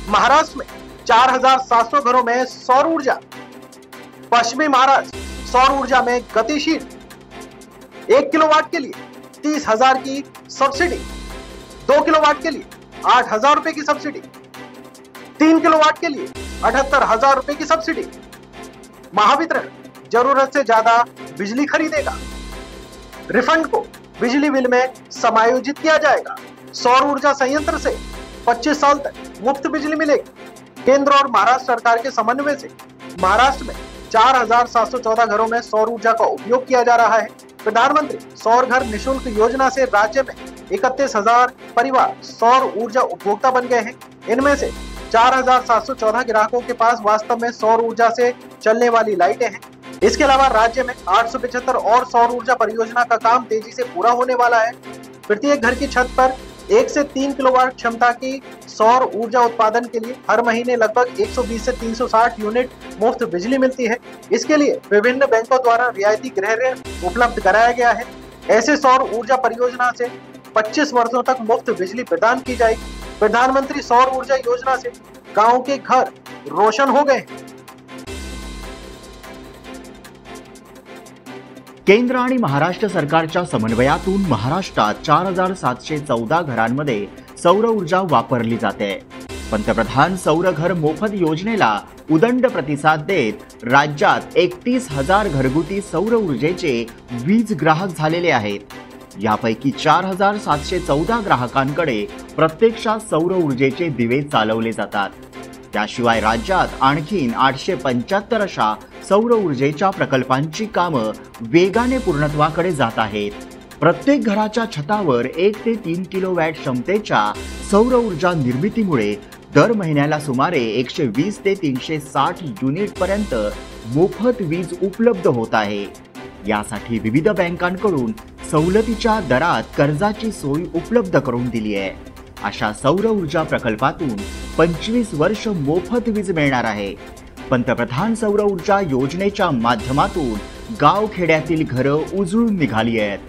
महाराष्ट्र में 4,700 घरों में सौर ऊर्जा। पश्चिमी महाराष्ट्र सौर ऊर्जा में गतिशील। 1 किलोवाट के लिए 30,000 की सब्सिडी, 2 किलोवाट के लिए 8,000 रुपए की सब्सिडी, 3 किलोवाट के लिए 78,000 रुपए की सब्सिडी। महावितरण जरूरत से ज्यादा बिजली खरीदेगा। रिफंड को बिजली बिल में समायोजित किया जाएगा। सौर ऊर्जा संयंत्र से 25 साल तक मुफ्त बिजली मिलेगी। केंद्र और महाराष्ट्र सरकार के समन्वय से महाराष्ट्र में 4,714 घरों में सौर ऊर्जा का उपयोग किया जा रहा है। प्रधानमंत्री सौर घर निःशुल्क योजना से राज्य में 31,000 परिवार सौर ऊर्जा उपभोक्ता बन गए हैं। इनमें से 4,714 ग्राहकों के पास वास्तव में सौर ऊर्जा से चलने वाली लाइटें हैं। इसके अलावा राज्य में 875 और सौर ऊर्जा परियोजना का काम तेजी से पूरा होने वाला है। प्रत्येक घर की छत पर 1 से 3 किलोवाट क्षमता की सौर ऊर्जा उत्पादन के लिए हर महीने लगभग 120 से 360 यूनिट मुफ्त बिजली मिलती है। इसके लिए विभिन्न बैंकों द्वारा रियायती गृह ऋण उपलब्ध कराया गया है। ऐसे सौर ऊर्जा परियोजना से 25 वर्षों तक मुफ्त बिजली प्रदान की जाएगी। प्रधानमंत्री सौर ऊर्जा योजना से गाँव के घर रोशन हो गए। केंद्र आणि महाराष्ट्र सरकारच्या समन्वयातून महाराष्ट्रात 4,714 घरांमध्ये सौर ऊर्जा वापरली जाते। पंतप्रधान सौर घर मोफत योजनेला उदंड प्रतिसाद देत राज्यात 31,000 घरगुती सौर ऊर्जेचे वीज ग्राहक झालेले आहेत। यापैकी 4,714 ग्राहकांकडे प्रत्यक्षात सौर ऊर्जेचे दिवे चालवले जातात। त्याशिवाय राज्यात आणखीन 875 अशा सौर ऊर्जेच्या प्रकल्पांची कामं वेगाने पूर्णत्वाकडे जात आहेत। प्रत्येक घराच्या छतावर 1 ते 3 किलोवॅट क्षमतेच्या सौर ऊर्जा निर्मितीमुळे दर महिन्याला सुमारे 120 ते 360 युनिट पर्यंत मोफत वीज उपलब्ध होत आहे। यासाठी विविध बँकांकडून सवलतीच्या दरात कर्जाची सोय उपलब्ध करून दिली आहे। अशा सौर ऊर्जा प्रकल्पातून 25 वर्ष मोफत वीज मिळणार आहे। पंतप्रधान सौर ऊर्जा योजनेच्या माध्यमातून गाव खेड्यातील घरं उजळून निघाली आहेत।